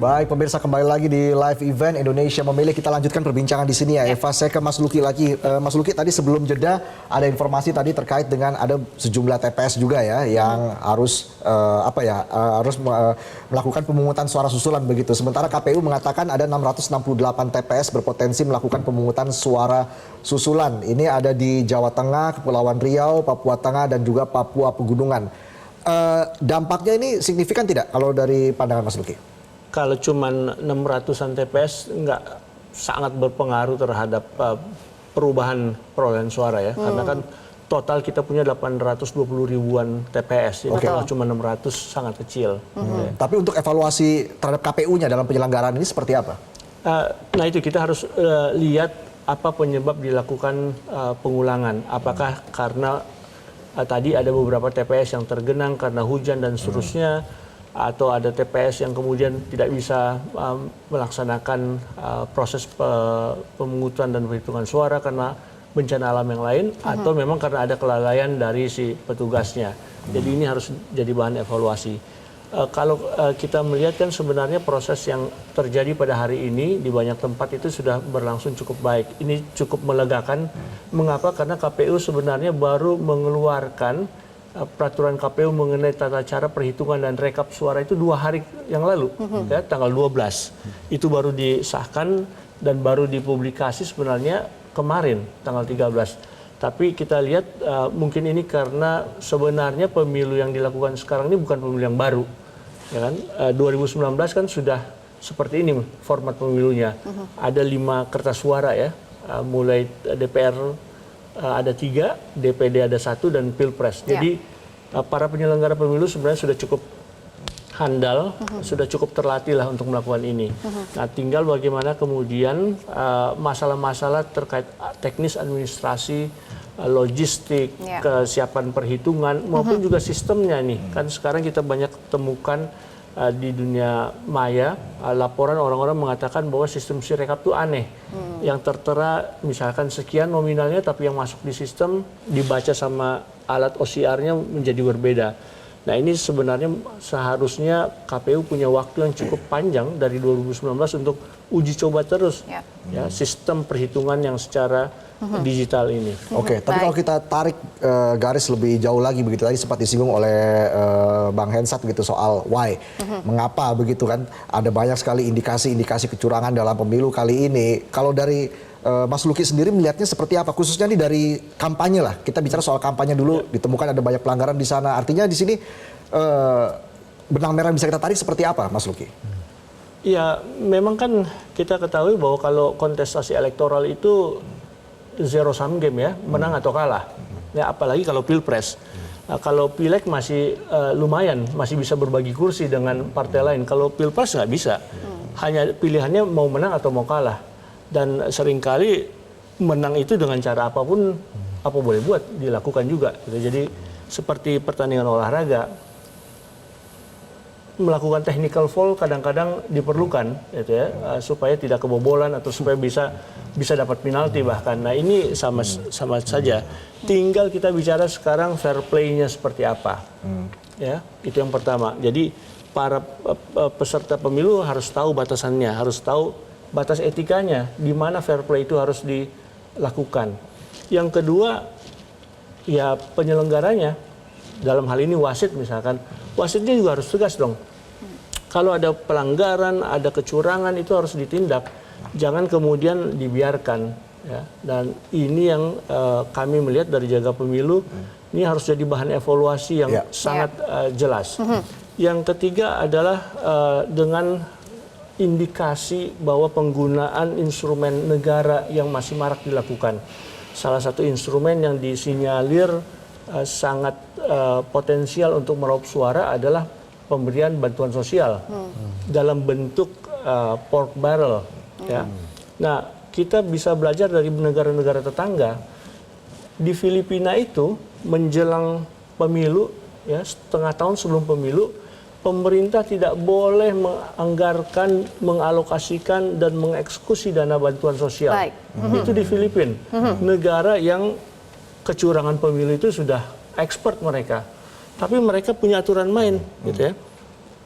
Baik, pemirsa, kembali lagi di live event Indonesia Memilih. Kita lanjutkan perbincangan di sini ya, Eva. Saya ke Mas Luki lagi. Mas Luki, tadi sebelum jeda ada informasi tadi terkait dengan ada sejumlah TPS juga ya yang harus melakukan pemungutan suara susulan begitu. Sementara KPU mengatakan ada 668 TPS berpotensi melakukan pemungutan suara susulan. Ini ada di Jawa Tengah, Kepulauan Riau, Papua Tengah, dan juga Papua Pegunungan. Dampaknya ini signifikan tidak kalau dari pandangan Mas Luki? Kalau cuma 600-an TPS nggak sangat berpengaruh terhadap perubahan perolehan suara ya. Karena kan total kita punya 820 ribuan TPS. Jadi kalau cuma 600 sangat kecil. Tapi untuk evaluasi terhadap KPU-nya dalam penyelenggaraan ini seperti apa? Nah itu kita harus lihat apa penyebab dilakukan pengulangan. Apakah karena tadi ada beberapa TPS yang tergenang karena hujan dan seterusnya, atau ada TPS yang kemudian tidak bisa melaksanakan proses pemungutan dan perhitungan suara karena bencana alam yang lain, atau memang karena ada kelalaian dari si petugasnya. Jadi ini harus jadi bahan evaluasi. Kalau kita melihat kan sebenarnya proses yang terjadi pada hari ini di banyak tempat itu sudah berlangsung cukup baik. Ini cukup melegakan. Mengapa? Karena KPU sebenarnya baru mengeluarkan peraturan KPU mengenai tata cara perhitungan dan rekap suara itu 2 hari yang lalu, ya, tanggal 12. Itu baru disahkan dan baru dipublikasi sebenarnya kemarin, tanggal 13. Tapi kita lihat mungkin ini karena sebenarnya pemilu yang dilakukan sekarang ini bukan pemilu yang baru. Ya kan? 2019 kan sudah seperti ini format pemilunya. Ada 5 kertas suara ya, mulai DPR ada 3, DPD ada 1, dan Pilpres. Jadi para penyelenggara pemilu sebenarnya sudah cukup handal, sudah cukup terlatih lah untuk melakukan ini. Nah, tinggal bagaimana kemudian masalah-masalah terkait teknis administrasi, logistik, kesiapan perhitungan, maupun juga sistemnya nih. Kan sekarang kita banyak temukan di dunia maya laporan orang-orang mengatakan bahwa sistem Sirekap itu aneh. Yang tertera misalkan sekian nominalnya, tapi yang masuk di sistem dibaca sama alat OCR-nya menjadi berbeda. Nah, ini sebenarnya seharusnya KPU punya waktu yang cukup panjang dari 2019 untuk uji coba terus ya sistem perhitungan yang secara digital ini. Oke, tapi kalau kita tarik garis lebih jauh lagi begitu, tadi sempat disinggung oleh Bang Hensat gitu soal why, mengapa begitu kan, ada banyak sekali indikasi-indikasi kecurangan dalam pemilu kali ini. Kalau dari Mas Luki sendiri melihatnya seperti apa, khususnya nih dari kampanye lah, kita bicara soal kampanye dulu, ditemukan ada banyak pelanggaran di sana, artinya di sini benang merah bisa kita tarik seperti apa, Mas Luki? Ya, memang kan kita ketahui bahwa kalau kontestasi elektoral itu zero sum game ya, menang atau kalah. Ya, apalagi kalau Pilpres. Kalau Pileg masih lumayan, masih bisa berbagi kursi dengan partai lain. Kalau Pilpres nggak bisa. Hanya pilihannya mau menang atau mau kalah. Dan seringkali menang itu dengan cara apapun, apa boleh buat, dilakukan juga. Jadi seperti pertandingan olahraga, melakukan technical foul kadang-kadang diperlukan, gitu ya, supaya tidak kebobolan atau supaya bisa dapat penalti bahkan. Nah, ini sama saja. Tinggal kita bicara sekarang fair play-nya seperti apa. Ya, itu yang pertama. Jadi para peserta pemilu harus tahu batasannya, harus tahu batas etikanya, di mana fair play itu harus dilakukan. Yang kedua, ya penyelenggaranya, dalam hal ini wasit misalkan, wasitnya juga harus tegas dong. Kalau ada pelanggaran, ada kecurangan, itu harus ditindak. Jangan kemudian dibiarkan. Ya. Dan ini yang kami melihat dari Jaga Pemilu, ini harus jadi bahan evaluasi yang sangat jelas. Yang ketiga adalah dengan indikasi bahwa penggunaan instrumen negara yang masih marak dilakukan. Salah satu instrumen yang disinyalir sangat potensial untuk meraup suara adalah pemberian bantuan sosial dalam bentuk pork barrel. Ya. Nah, kita bisa belajar dari negara-negara tetangga. Di Filipina itu menjelang pemilu, ya, setengah tahun sebelum pemilu, pemerintah tidak boleh menganggarkan, mengalokasikan, dan mengeksekusi dana bantuan sosial. Itu di Filipina. Negara yang kecurangan pemilu itu sudah expert mereka. Tapi mereka punya aturan main, gitu ya.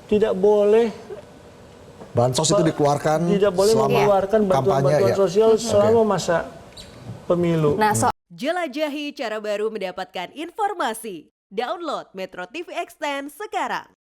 Tidak boleh bansos itu dikeluarkan tidak boleh selama mengeluarkan kampanye bantuan-bantuan ya. sosial selama masa pemilu. Nah, Jelajahi cara baru mendapatkan informasi. Download Metro TV Extend sekarang.